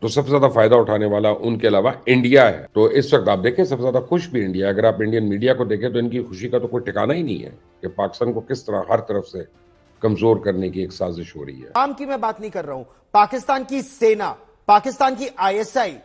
तो सबसे ज्यादा फायदा उठाने वाला उनके अलावा इंडिया है। तो इस वक्त आप देखें सबसे ज्यादा खुश भी इंडिया है। अगर आप इंडियन मीडिया को देखें तो इनकी खुशी का तो कोई ठिकाना ही नहीं है कि पाकिस्तान को किस तरह हर तरफ से कमजोर करने की एक साजिश हो रही है। आम की मैं बात नहीं कर रहा हूं, पाकिस्तान की सेना, पाकिस्तान की आईएसआई,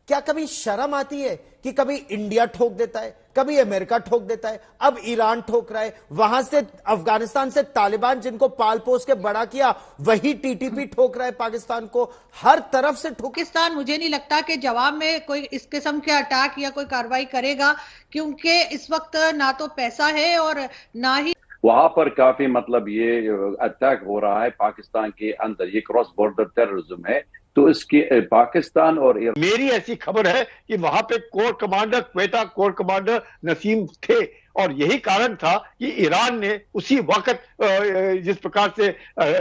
क्या कभी शर्म आती है कि कभी इंडिया ठोक देता है, कभी अमेरिका ठोक देता है, अब ईरान ठोक रहा है, वहां से अफगानिस्तान से तालिबान जिनको पाल पोस के बड़ा किया वही टीटीपी ठोक रहा है पाकिस्तान को, हर तरफ से ठोक। पाकिस्तान मुझे नहीं लगता कि जवाब में कोई इस किस्म के अटैक या कोई कार्रवाई करेगा, क्योंकि इस वक्त ना तो पैसा है और ना ही वहां पर काफी मतलब ये अटैक हो रहा है पाकिस्तान के अंदर, ये क्रॉस बॉर्डर टेररिज्म है। तो इसके पाकिस्तान और मेरी ऐसी खबर है कि वहां पे core commander, Quetta core commander Naseem थे और यही कारण था कि ईरान ने उसी वक्त जिस प्रकार से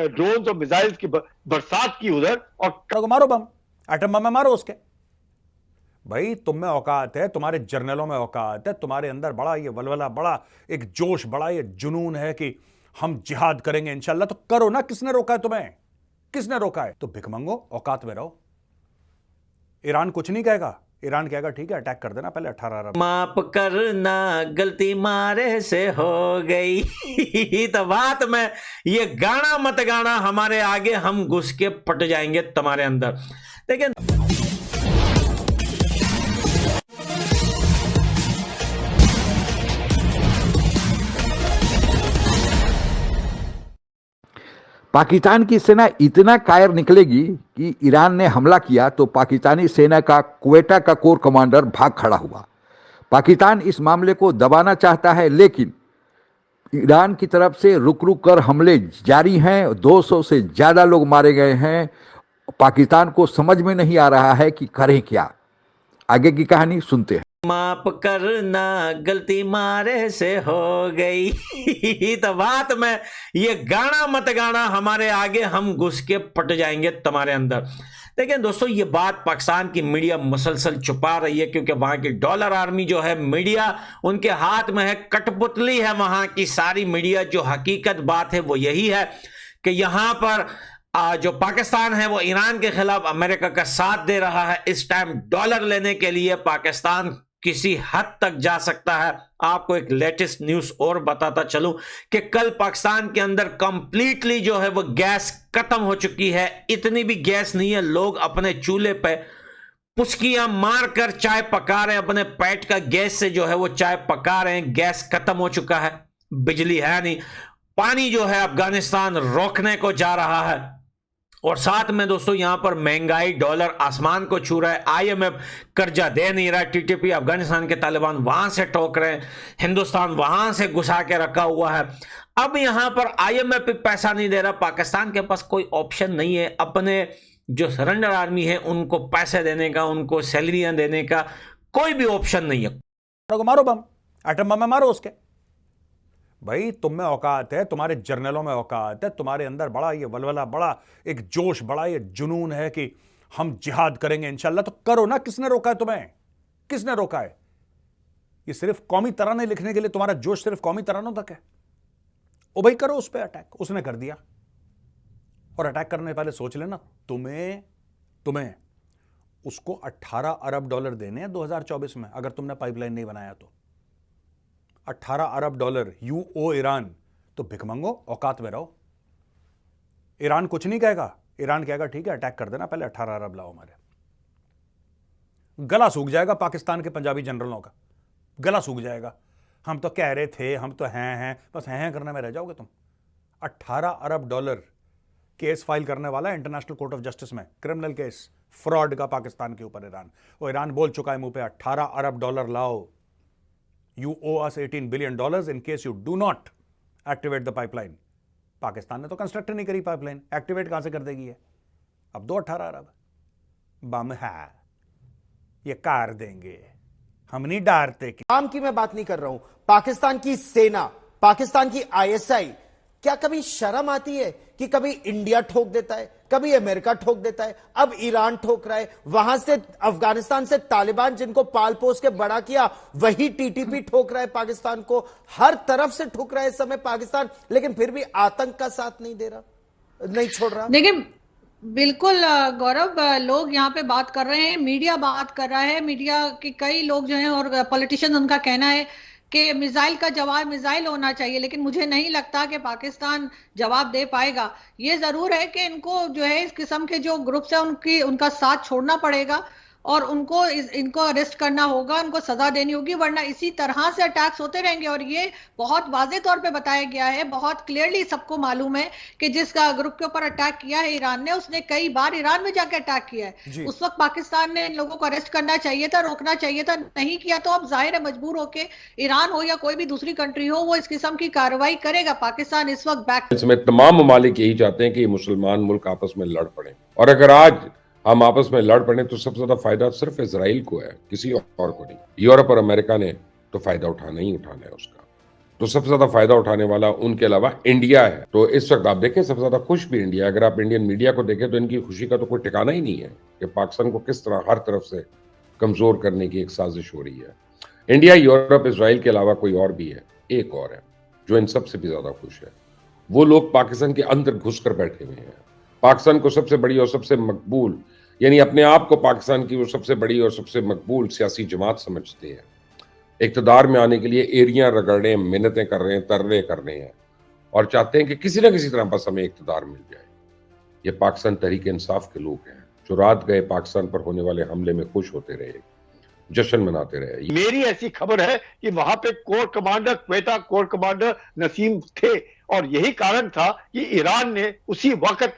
ड्रोन और मिसाइल्स की बरसात की उधर, और मारो बम, एटम बम में मारो उसके। भाई तुम में औकात है, तुम्हारे जर्नलों में औकात है, तुम्हारे अंदर बड़ा ये वलवला, बड़ा एक जोश, बड़ा ये जुनून है कि हम जिहाद करेंगे इंशाल्लाह, तो करो ना। किसने रोका है तुम्हें? किसने रोका है? तो भिख मंगो, औकात में रहो। ईरान कुछ नहीं कहेगा, ईरान कहेगा ठीक है अटैक कर देना पहले 18 अरब। माफ करना गलती मारे से हो गई तो बात में ये गाना मत गाना, हमारे आगे हम घुस के पट जाएंगे तुम्हारे अंदर। देखिए पाकिस्तान की सेना इतना कायर निकलेगी कि ईरान ने हमला किया तो पाकिस्तानी सेना का क्वेटा का कोर कमांडर भाग खड़ा हुआ। पाकिस्तान इस मामले को दबाना चाहता है, लेकिन ईरान की तरफ से रुक रुक कर हमले जारी हैं। 200 से ज़्यादा लोग मारे गए हैं। पाकिस्तान को समझ में नहीं आ रहा है कि करें क्या। आगे की कहानी सुनते हैं। माफ करना गलती मारे से हो गई तो बात में ये गाना मत गाना, हमारे आगे हम घुस के पट जाएंगे तुम्हारे अंदर। देखिए दोस्तों, ये बात पाकिस्तान की मीडिया मुसलसल छुपा रही है, क्योंकि वहां की डॉलर आर्मी जो है, मीडिया उनके हाथ में है, कठपुतली है वहां की सारी मीडिया। जो हकीकत बात है वो यही है कि यहां पर जो पाकिस्तान है वो ईरान के खिलाफ अमेरिका का साथ दे रहा है। इस टाइम डॉलर लेने के लिए पाकिस्तान किसी हद तक जा सकता है। आपको एक लेटेस्ट न्यूज और बताता चलूं कि कल पाकिस्तान के अंदर कंप्लीटली जो है वो गैस खत्म हो चुकी है। इतनी भी गैस नहीं है, लोग अपने चूल्हे पे पुस्कियां मारकर चाय पका रहे हैं, अपने पेट का गैस से जो है वो चाय पका रहे हैं। गैस खत्म हो चुका है, बिजली है नहीं, पानी जो है अफगानिस्तान रोकने को जा रहा है। और साथ में दोस्तों यहां पर महंगाई, डॉलर आसमान को छू रहा है, आईएमएफ कर्जा दे नहीं रहा, टीटीपी अफगानिस्तान के तालिबान वहां से ठोक रहे हैं, हिंदुस्तान वहां से घुसा के रखा हुआ है। अब यहां पर आईएमएफ भी पैसा नहीं दे रहा, पाकिस्तान के पास कोई ऑप्शन नहीं है अपने जो सरेंडर आर्मी है उनको पैसे देने का, उनको सैलरियां देने का कोई भी ऑप्शन नहीं है। मारो बम, एटम बम में मारो उसके। भाई तुम में औकात है, तुम्हारे जर्नलों में औकात है, तुम्हारे अंदर बड़ा ये वलवला, बड़ा एक जोश, बड़ा ये जुनून है कि हम जिहाद करेंगे इंशाल्लाह, तो करो ना। किसने रोका है तुम्हें? किसने रोका है? ये सिर्फ कौमी तराने लिखने के लिए तुम्हारा जोश सिर्फ कौमी तरानों तक है? ओ भाई करो उस पर अटैक। उसने कर दिया, और अटैक करने से पहले सोच लेना तुम्हें उसको 18 अरब डॉलर देने हैं 2024 में, अगर तुमने पाइपलाइन नहीं बनाया तो। 18 अरब डॉलर यू ओ ईरान, तो भिख मंगो, औकात में रहो। ईरान कुछ नहीं कहेगा, ईरान कहेगा ठीक है अटैक कर देना पहले 18 अरब लाओ हमारे। गला सूख जाएगा पाकिस्तान के पंजाबी जनरलों का, गला सूख जाएगा। हम तो कह रहे थे, हम तो हैं, बस हैं करने में रह जाओगे तुम। 18 अरब डॉलर केस फाइल करने वाला है इंटरनेशनल कोर्ट ऑफ जस्टिस में, क्रिमिनल केस फ्रॉड का पाकिस्तान के ऊपर ईरान। और ईरान बोल चुका है मुंह पे 18 अरब डॉलर लाओ। You owe us $18 billion in case you do not activate the pipeline. Pakistan ने तो कंस्ट्रक्ट नहीं करी पाइपलाइन, एक्टिवेट कहां से कर देगी है? अब दो 18 अरब बम है, ये कार देंगे, हम नहीं डरते। आम की मैं बात नहीं कर रहा हूं, पाकिस्तान की सेना, पाकिस्तान की आईएसआई, क्या कभी शर्म आती है कि कभी इंडिया ठोक देता है, कभी अमेरिका ठोक देता है, अब ईरान ठोक रहा है, वहां से अफगानिस्तान से तालिबान जिनको पाल पोस के बड़ा किया वही टीटीपी ठोक रहा है पाकिस्तान को, हर तरफ से ठोक रहा है इस समय पाकिस्तान, लेकिन फिर भी आतंक का साथ नहीं दे रहा, नहीं छोड़ रहा। देखिए बिल्कुल गौरव, लोग यहाँ पे बात कर रहे हैं, मीडिया बात कर रहा है, मीडिया के कई लोग जो हैं और पॉलिटिशियन, उनका कहना है कि मिसाइल का जवाब मिसाइल होना चाहिए, लेकिन मुझे नहीं लगता कि पाकिस्तान जवाब दे पाएगा। ये जरूर है कि इनको जो है इस किस्म के जो ग्रुप्स है उनका साथ छोड़ना पड़ेगा और इनको अरेस्ट करना होगा, उनको सजा देनी होगी, वरना इसी तरह से अटैक्स होते रहेंगे। और ये बहुत वाजे तौर पे बताया गया है, बहुत क्लियरली सबको मालूम है कि जिस ग्रुप के ऊपर अटैक किया है ईरान ने, उसने कई बार ईरान में जाकर अटैक किया है। उस वक्त पाकिस्तान ने इन लोगों को अरेस्ट करना चाहिए था, रोकना चाहिए था, नहीं किया तो अब जाहिर है मजबूर होकर ईरान हो या कोई भी दूसरी कंट्री हो, वो इस किस्म की कार्रवाई करेगा। पाकिस्तान इस वक्त बैक, इसमें तमाम ममालिक यही चाहते हैं कि मुसलमान मुल्क आपस में लड़ पड़े, और अगर आज हम आपस में लड़ पड़े तो सबसे ज्यादा फायदा सिर्फ इजराइल को है, किसी और को नहीं। यूरोप और अमेरिका ने तो फायदा उठाना है उसका, तो सबसे ज्यादा फायदा उठाने वाला उनके अलावा इंडिया है। तो इस वक्त आप देखें सबसे ज्यादा खुश भी इंडिया। अगर आप इंडियन मीडिया को देखें तो इनकी खुशी का तो कोई ठिकाना ही नहीं है कि पाकिस्तान को किस तरह हर तरफ से कमजोर करने की एक साजिश हो रही है। इंडिया, यूरोप, इजराइल के अलावा कोई और भी है, एक और है जो इन सबसे भी ज्यादा खुश है। वो लोग पाकिस्तान के अंदर घुसकर बैठे हुए हैं, पाकिस्तान को सबसे बड़ी और सबसे मकबूल, यानी अपने आप को पाकिस्तान की वो सबसे बड़ी और सबसे मकबूल सियासी जमात समझते हैं। इक़्तिदार में आने के लिए एरियां रगड़ रहे हैं, मिन्नतें कर रहे हैं, तरले कर रहे हैं और चाहते हैं कि किसी ना किसी तरह बस हमें इक़्तिदार मिल जाए। ये पाकिस्तान तहरीक इंसाफ के लोग हैं जो रात गए पाकिस्तान पर होने वाले हमले में खुश होते रहे, जश्न मनाते रहे। मेरी ऐसी खबर है कि वहां पे core commander, Quetta core commander Naseem थे और यही कारण था कि ईरान ने उसी वक्त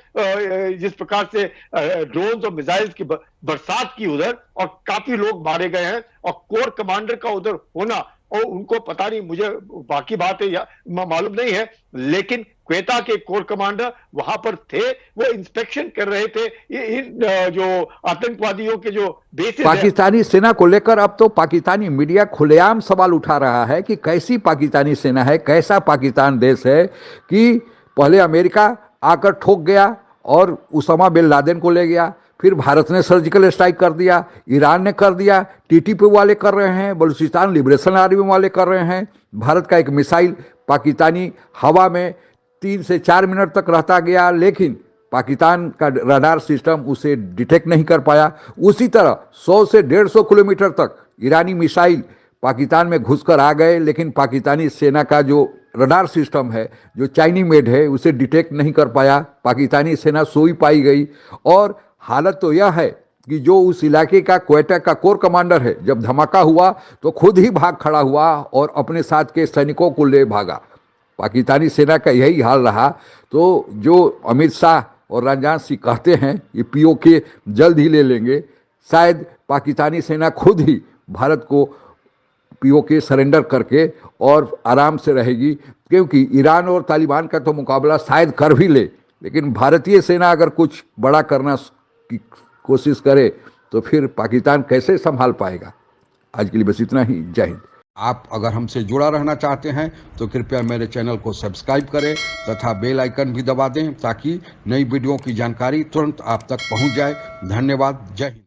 जिस प्रकार से ड्रोन्स और मिसाइल्स की बरसात की उधर, और काफी लोग मारे गए हैं, और कोर कमांडर का उधर होना, और उनको पता नहीं, मुझे बाकी बातें मालूम नहीं है, लेकिन क्वेटा के कोर कमांडर वहां पर थे, वो इंस्पेक्शन कर रहे थे इन जो आतंकवादियों के जो बेसिस। पाकिस्तानी सेना को लेकर अब तो पाकिस्तानी मीडिया खुलेआम सवाल उठा रहा है कि कैसी पाकिस्तानी सेना है, कैसा पाकिस्तान देश है कि पहले अमेरिका आकर ठोक गया और उसामा बिन लादेन को ले गया, फिर भारत ने सर्जिकल स्ट्राइक कर दिया, ईरान ने कर दिया, टीटीपी वाले कर रहे हैं, बलूचिस्तान लिबरेशन आर्मी वाले कर रहे हैं। भारत का एक मिसाइल पाकिस्तानी हवा में 3 से 4 मिनट तक रहता गया, लेकिन पाकिस्तान का रडार सिस्टम उसे डिटेक्ट नहीं कर पाया। उसी तरह 100 से 150 किलोमीटर तक ईरानी मिसाइल पाकिस्तान में घुसकर आ गए, लेकिन पाकिस्तानी सेना का जो रडार सिस्टम है, जो चाइनी मेड है, उसे डिटेक्ट नहीं कर पाया। पाकिस्तानी सेना सोई पाई गई। और हालत तो यह है कि जो उस इलाके का क्वेटा का कोर कमांडर है, जब धमाका हुआ तो खुद ही भाग खड़ा हुआ और अपने साथ के सैनिकों को ले भागा। पाकिस्तानी सेना का यही हाल रहा। तो जो अमित शाह और राजनाथ सिंह कहते हैं ये पीओके जल्द ही ले लेंगे, शायद पाकिस्तानी सेना खुद ही भारत को पीओके सरेंडर करके और आराम से रहेगी, क्योंकि ईरान और तालिबान का तो मुकाबला शायद कर भी ले, लेकिन भारतीय सेना अगर कुछ बड़ा करना की कोशिश करे तो फिर पाकिस्तान कैसे संभाल पाएगा। आज के लिए बस इतना ही। जय हिंद। आप अगर हमसे जुड़ा रहना चाहते हैं तो कृपया मेरे चैनल को सब्सक्राइब करें तथा बेल आइकन भी दबा दें ताकि नई वीडियो की जानकारी तुरंत आप तक पहुंच जाए। धन्यवाद। जय हिंद।